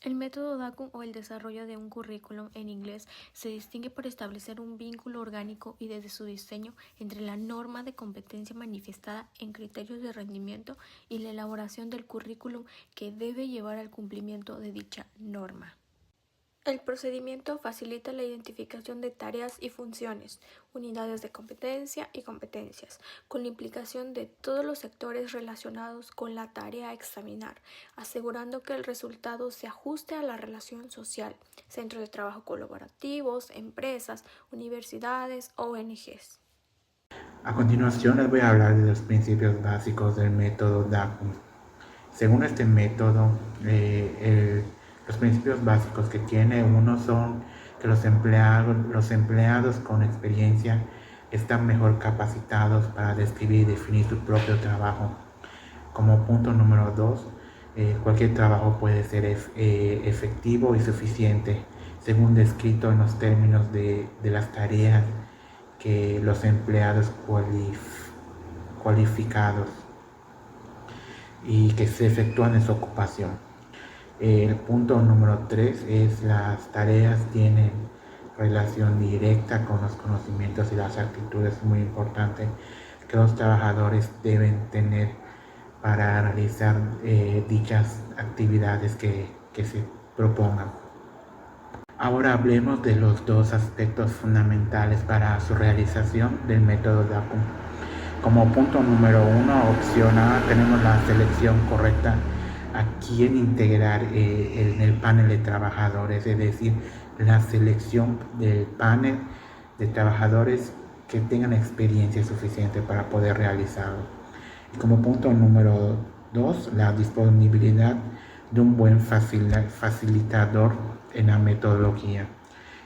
El método DACUM o el desarrollo de un currículum en inglés se distingue por establecer un vínculo orgánico y desde su diseño entre la norma de competencia manifestada en criterios de rendimiento y la elaboración del currículum que debe llevar al cumplimiento de dicha norma. El procedimiento facilita la identificación de tareas y funciones, unidades de competencia y competencias, con la implicación de todos los sectores relacionados con la tarea a examinar, asegurando que el resultado se ajuste a la relación social, centros de trabajo colaborativos, empresas, universidades, ONGs. A continuación les voy a hablar de los principios básicos del método DACUM. Según este método, los principios básicos que tiene uno son que los empleados con experiencia están mejor capacitados para describir y definir su propio trabajo. Como punto número 2, cualquier trabajo puede ser efectivo y suficiente según descrito en los términos de las tareas que los empleados cualificados y que se efectúan en su ocupación. El punto número 3 es las tareas tienen relación directa con los conocimientos y las actitudes. Es muy importante que los trabajadores deben tener para realizar dichas actividades que se propongan. Ahora hablemos de los dos aspectos fundamentales para su realización del método DACUM. Como punto número 1, opción A, tenemos la selección correcta a quién integrar en el panel de trabajadores, es decir, la selección del panel de trabajadores que tengan experiencia suficiente para poder realizarlo. Y como punto número 2, la disponibilidad de un buen facilitador en la metodología.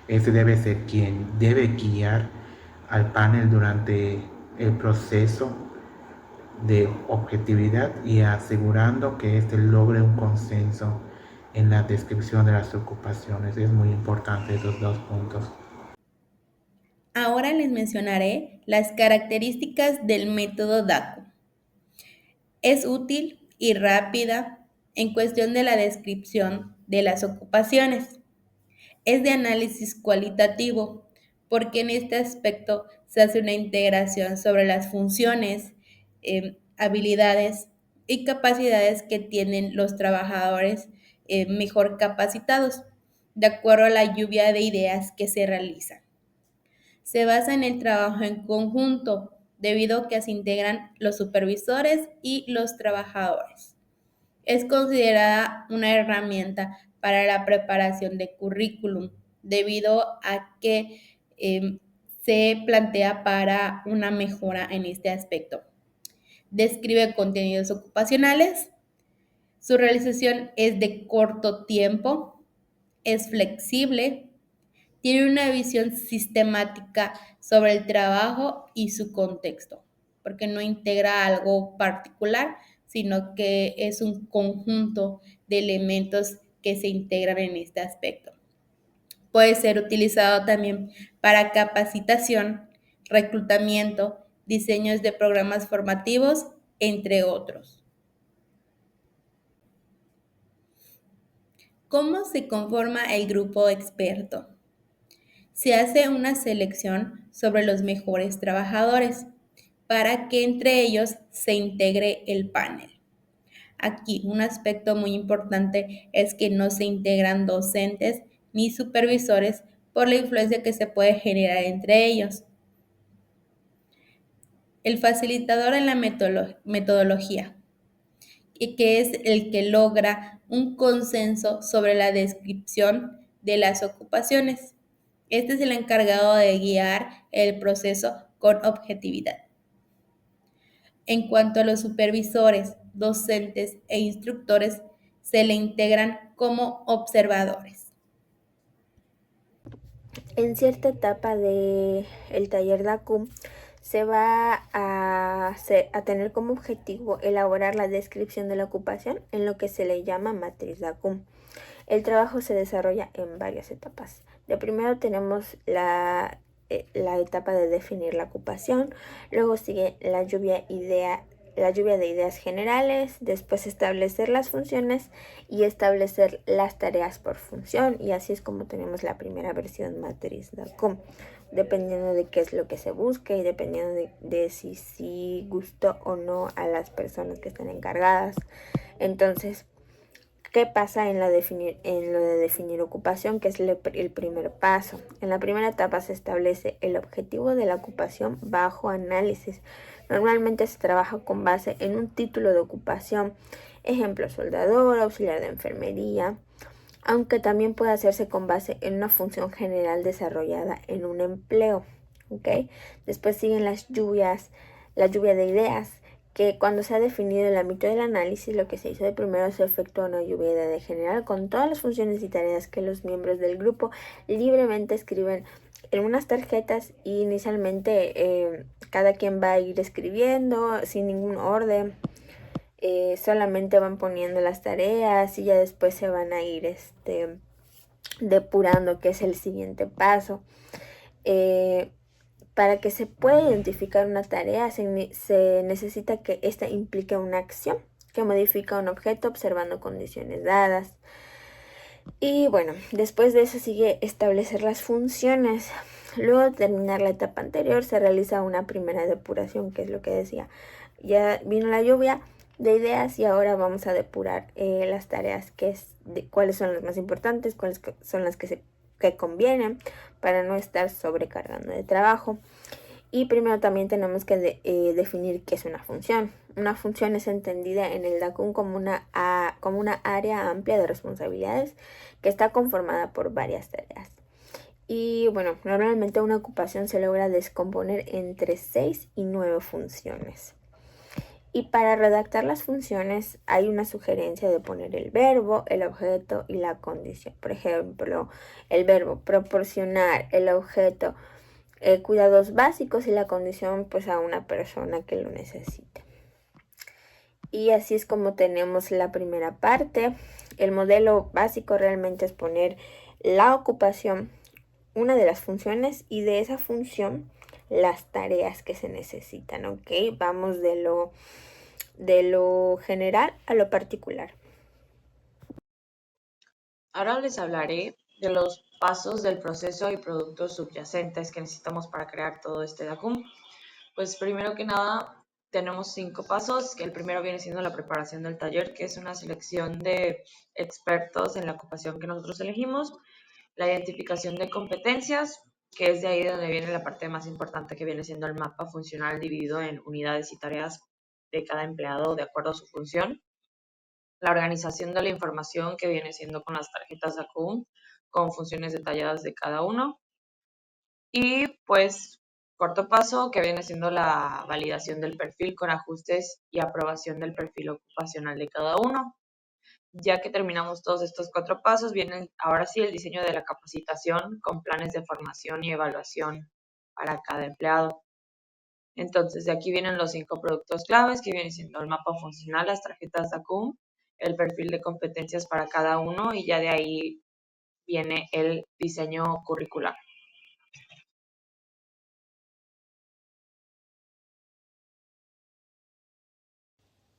Ese debe ser quien debe guiar al panel durante el proceso de objetividad y asegurando que éste logre un consenso en la descripción de las ocupaciones. Es muy importante esos dos puntos. Ahora les mencionaré las características del método DACO. Es útil y rápida en cuestión de la descripción de las ocupaciones. Es de análisis cualitativo porque en este aspecto se hace una integración sobre las funciones, habilidades y capacidades que tienen los trabajadores mejor capacitados, de acuerdo a la lluvia de ideas que se realizan. Se basa en el trabajo en conjunto, debido a que se integran los supervisores y los trabajadores. Es considerada una herramienta para la preparación de currículum, debido a que se plantea para una mejora en este aspecto. Describe contenidos ocupacionales. Su realización es de corto tiempo, es flexible, tiene una visión sistemática sobre el trabajo y su contexto, porque no integra algo particular, sino que es un conjunto de elementos que se integran en este aspecto. Puede ser utilizado también para capacitación, reclutamiento, diseños de programas formativos, entre otros. ¿Cómo se conforma el grupo experto? Se hace una selección sobre los mejores trabajadores para que entre ellos se integre el panel. Aquí un aspecto muy importante es que no se integran docentes ni supervisores por la influencia que se puede generar entre ellos. El facilitador en la metodología, que es el que logra un consenso sobre la descripción de las ocupaciones. Este es el encargado de guiar el proceso con objetividad. En cuanto a los supervisores, docentes e instructores, se le integran como observadores. En cierta etapa del taller DACUM se va a tener como objetivo elaborar la descripción de la ocupación en lo que se le llama matriz DACUM. El trabajo se desarrolla en varias etapas. De primero tenemos la etapa de definir la ocupación, luego sigue la lluvia la lluvia de ideas generales, después establecer las funciones y establecer las tareas por función, y así es como tenemos la primera versión matriz DACUM, dependiendo de qué es lo que se busque y dependiendo de si gustó o no a las personas que están encargadas. Entonces, ¿qué pasa en lo de definir ocupación, que es el primer paso? En la primera etapa se establece el objetivo de la ocupación bajo análisis. Normalmente se trabaja con base en un título de ocupación, ejemplo, soldador, auxiliar de enfermería, aunque también puede hacerse con base en una función general desarrollada en un empleo. ¿Ok? Después siguen la lluvia de ideas, que cuando se ha definido el ámbito del análisis, lo que se hizo de primero se efectúa una lluvia de idea general con todas las funciones y tareas que los miembros del grupo libremente escriben en unas tarjetas, y inicialmente cada quien va a ir escribiendo sin ningún orden. Solamente van poniendo las tareas y ya después se van a ir depurando, que es el siguiente paso. Para que se pueda identificar una tarea se necesita que ésta implique una acción que modifica un objeto observando condiciones dadas. Y bueno, después de eso sigue establecer las funciones. Luego de terminar la etapa anterior se realiza una primera depuración, que es lo que decía. Ya vino la lluvia de ideas y ahora vamos a depurar las tareas, cuáles son las más importantes, cuáles son las que convienen para no estar sobrecargando de trabajo. Y primero también tenemos que definir qué es una función. Una función es entendida en el DACUM como una área amplia de responsabilidades que está conformada por varias tareas. Y bueno, normalmente una ocupación se logra descomponer entre 6 y 9 funciones. Y para redactar las funciones hay una sugerencia de poner el verbo, el objeto y la condición. Por ejemplo, el verbo proporcionar, el objeto cuidados básicos y la condición pues a una persona que lo necesite. Y así es como tenemos la primera parte. El modelo básico realmente es poner la ocupación, una de las funciones, y de esa función las tareas que se necesitan, ¿ok? Vamos de lo general a lo particular. Ahora les hablaré de los pasos del proceso y productos subyacentes que necesitamos para crear todo este DACUM. Pues primero que nada tenemos 5 pasos, que el primero viene siendo la preparación del taller, que es una selección de expertos en la ocupación que nosotros elegimos, la identificación de competencias, que es de ahí de donde viene la parte más importante, que viene siendo el mapa funcional dividido en unidades y tareas de cada empleado de acuerdo a su función, la organización de la información, que viene siendo con las tarjetas DACUM, con funciones detalladas de cada uno, y pues corto paso, que viene siendo la validación del perfil con ajustes y aprobación del perfil ocupacional de cada uno. Ya que terminamos todos estos 4 pasos, viene ahora sí el diseño de la capacitación con planes de formación y evaluación para cada empleado. Entonces, de aquí vienen los 5 productos claves, que vienen siendo el mapa funcional, las tarjetas DACUM, el perfil de competencias para cada uno, y ya de ahí viene el diseño curricular.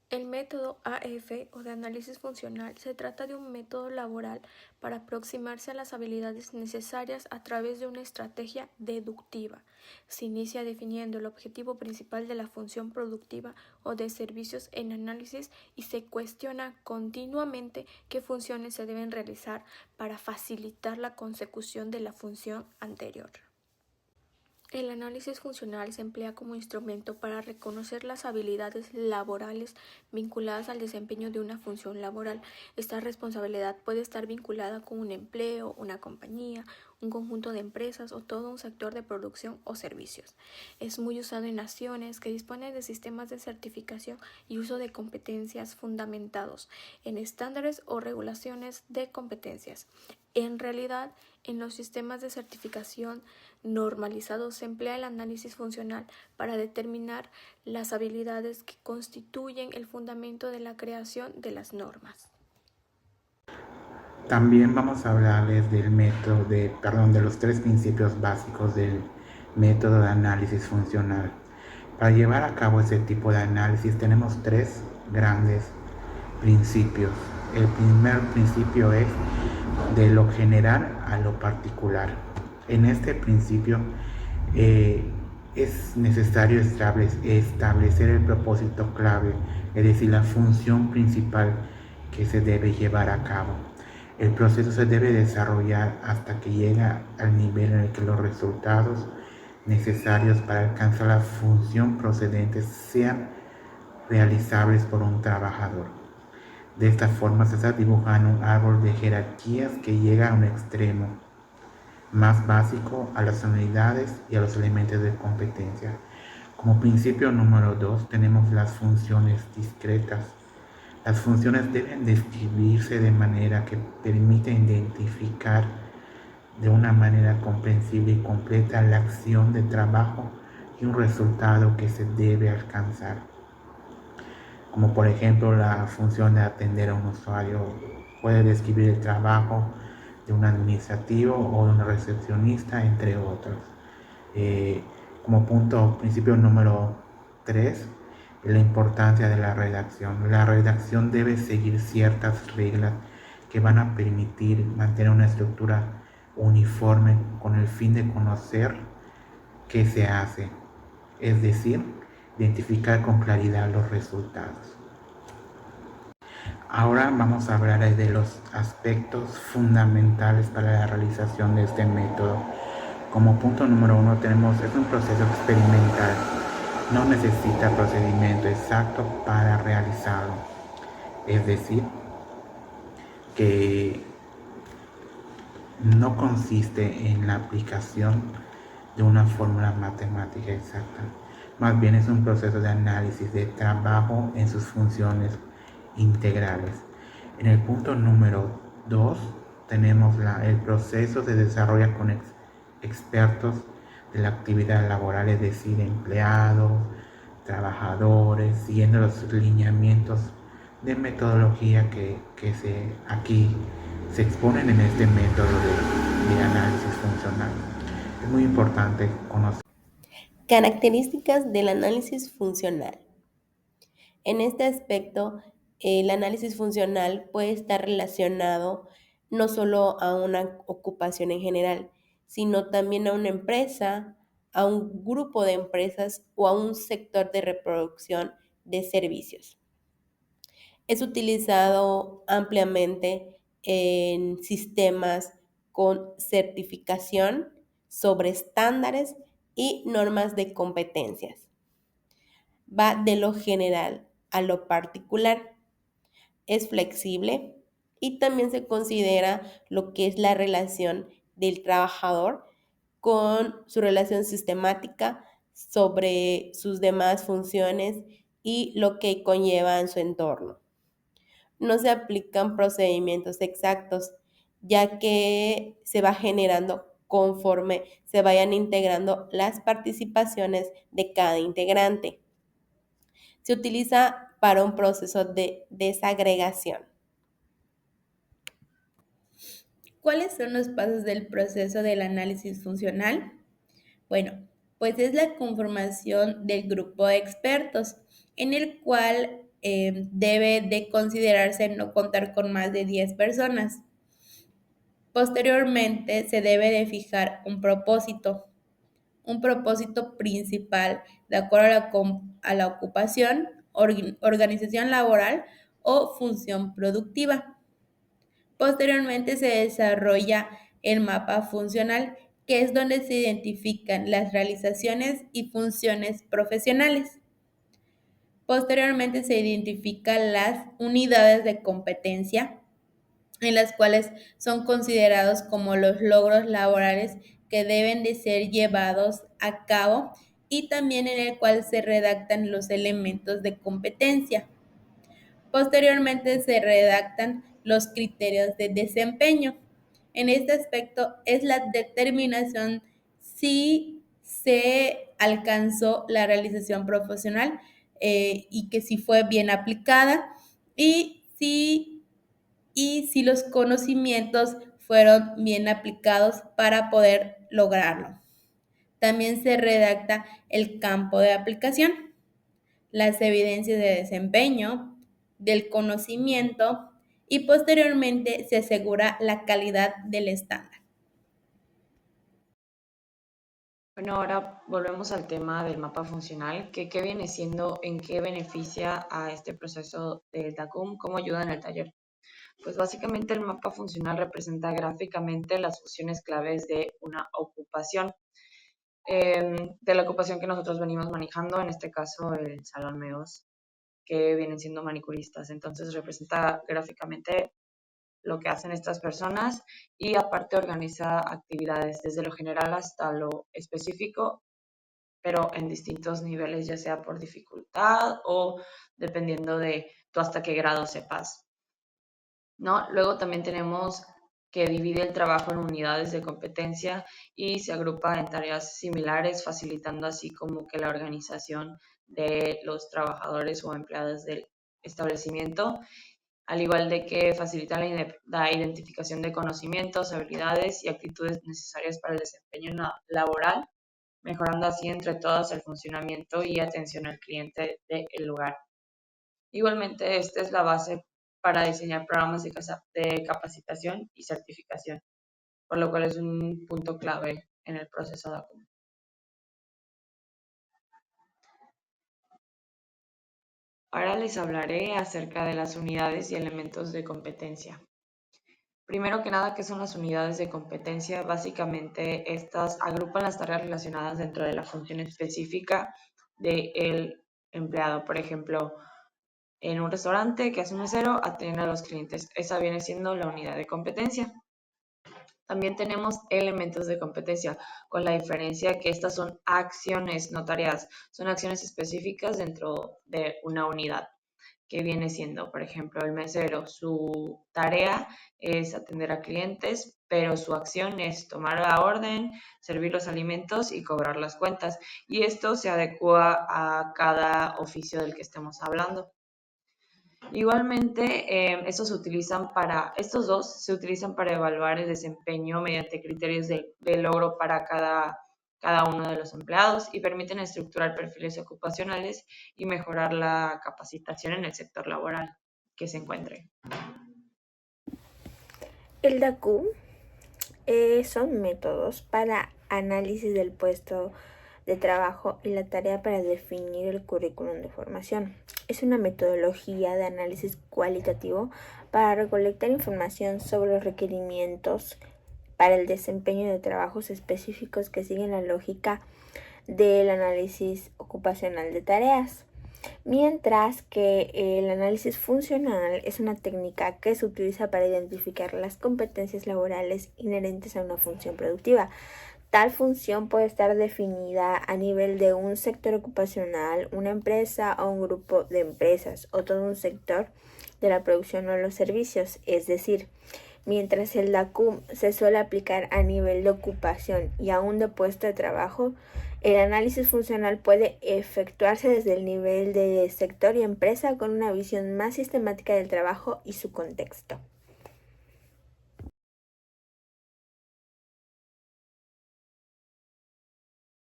El método AF o de análisis funcional se trata de un método laboral para aproximarse a las habilidades necesarias a través de una estrategia deductiva. Se inicia definiendo el objetivo principal de la función productiva o de servicios en análisis y se cuestiona continuamente qué funciones se deben realizar para facilitar la consecución de la función anterior. El análisis funcional se emplea como instrumento para reconocer las habilidades laborales vinculadas al desempeño de una función laboral. Esta responsabilidad puede estar vinculada con un empleo, una compañía, un conjunto de empresas o todo un sector de producción o servicios. Es muy usado en naciones que disponen de sistemas de certificación y uso de competencias fundamentados en estándares o regulaciones de competencias. En realidad, en los sistemas de certificación normalizados se emplea el análisis funcional para determinar las habilidades que constituyen el fundamento de la creación de las normas. También vamos a hablarles del método de los 3 principios básicos del método de análisis funcional, Para llevar a cabo ese tipo de análisis tenemos tres grandes principios. El primer principio es de lo general a lo particular. En este principio es necesario establecer el propósito clave, es decir, la función principal que se debe llevar a cabo. El proceso se debe desarrollar hasta que llega al nivel en el que los resultados necesarios para alcanzar la función procedente sean realizables por un trabajador. De esta forma se está dibujando un árbol de jerarquías que llega a un extremo más básico a las unidades y a los elementos de competencia. Como principio número 2 tenemos las funciones discretas. Las funciones deben describirse de manera que permita identificar de una manera comprensible y completa la acción de trabajo y un resultado que se debe alcanzar. Como por ejemplo la función de atender a un usuario puede describir el trabajo de un administrativo o de un recepcionista, entre otros. Como principio número 3, la importancia de la redacción. La redacción debe seguir ciertas reglas que van a permitir mantener una estructura uniforme con el fin de conocer qué se hace, es decir, identificar con claridad los resultados. Ahora vamos a hablar de los aspectos fundamentales para la realización de este método. Como punto número 1 es un proceso experimental. No necesita procedimiento exacto para realizarlo. Es decir, que no consiste en la aplicación de una fórmula matemática exacta. Más bien es un proceso de análisis de trabajo en sus funciones integrales. En el punto número 2 tenemos el proceso se desarrolla con expertos de la actividad laboral, es decir, empleados, trabajadores, siguiendo los lineamientos de metodología que aquí se exponen en este método de análisis funcional. Es muy importante conocer. Características del análisis funcional. En este aspecto, el análisis funcional puede estar relacionado no solo a una ocupación en general, sino también a una empresa, a un grupo de empresas o a un sector de reproducción de servicios. Es utilizado ampliamente en sistemas con certificación sobre estándares y normas de competencias. Va de lo general a lo particular. Es flexible y también se considera lo que es la relación del trabajador con su relación sistemática sobre sus demás funciones y lo que conlleva en su entorno. No se aplican procedimientos exactos, ya que se va generando conforme se vayan integrando las participaciones de cada integrante. Se utiliza para un proceso de desagregación. ¿Cuáles son los pasos del proceso del análisis funcional? Bueno, pues es la conformación del grupo de expertos, en el cual debe de considerarse no contar con más de 10 personas. Posteriormente se debe de fijar un propósito principal de acuerdo a la ocupación, organización laboral o función productiva. Posteriormente se desarrolla el mapa funcional, que es donde se identifican las realizaciones y funciones profesionales. Posteriormente se identifican las unidades de competencia, en las cuales son considerados como los logros laborales que deben de ser llevados a cabo y también en el cual se redactan los elementos de competencia. Posteriormente se redactan los criterios de desempeño. En este aspecto es la determinación si se alcanzó la realización profesional y que si fue bien aplicada y si los conocimientos fueron bien aplicados para poder lograrlo. También se redacta el campo de aplicación, las evidencias de desempeño, del conocimiento y posteriormente se asegura la calidad del estándar. Bueno, ahora volvemos al tema del mapa funcional, que qué viene siendo, en qué beneficia a este proceso del DACUM, cómo ayuda en el taller. Pues básicamente el mapa funcional representa gráficamente las funciones claves de una ocupación, de la ocupación que nosotros venimos manejando, en este caso el salón meos, que vienen siendo manicuristas. Entonces representa gráficamente lo que hacen estas personas y aparte organiza actividades desde lo general hasta lo específico, pero en distintos niveles, ya sea por dificultad o dependiendo de tú hasta qué grado sepas, ¿no? Luego también tenemos que divide el trabajo en unidades de competencia y se agrupa en tareas similares, facilitando así como que la organización de los trabajadores o empleados del establecimiento, al igual de que facilita la identificación de conocimientos, habilidades y actitudes necesarias para el desempeño laboral, mejorando así entre todos el funcionamiento y atención al cliente del lugar. Igualmente, esta es la base para diseñar programas de capacitación y certificación, por lo cual es un punto clave en el proceso de ACUM. Ahora les hablaré acerca de las unidades y elementos de competencia. Primero que nada, ¿qué son las unidades de competencia? Básicamente, estas agrupan las tareas relacionadas dentro de la función específica del empleado. Por ejemplo, en un restaurante que hace un mesero, atiende a los clientes. Esa viene siendo la unidad de competencia. También tenemos elementos de competencia, con la diferencia que estas son acciones, no tareas. Son acciones específicas dentro de una unidad, que viene siendo, por ejemplo, el mesero. Su tarea es atender a clientes, pero su acción es tomar la orden, servir los alimentos y cobrar las cuentas. Y esto se adecua a cada oficio del que estemos hablando. Igualmente, estos dos se utilizan para evaluar el desempeño mediante criterios de logro para cada uno de los empleados y permiten estructurar perfiles ocupacionales y mejorar la capacitación en el sector laboral que se encuentre. El DACUM son métodos para análisis del puesto de trabajo y la tarea para definir el currículum de formación. Es una metodología de análisis cualitativo para recolectar información sobre los requerimientos para el desempeño de trabajos específicos que siguen la lógica del análisis ocupacional de tareas. Mientras que el análisis funcional es una técnica que se utiliza para identificar las competencias laborales inherentes a una función productiva. Tal función puede estar definida a nivel de un sector ocupacional, una empresa o un grupo de empresas, o todo un sector de la producción o los servicios. Es decir, mientras el DACUM se suele aplicar a nivel de ocupación y aún de puesto de trabajo, el análisis funcional puede efectuarse desde el nivel de sector y empresa con una visión más sistemática del trabajo y su contexto.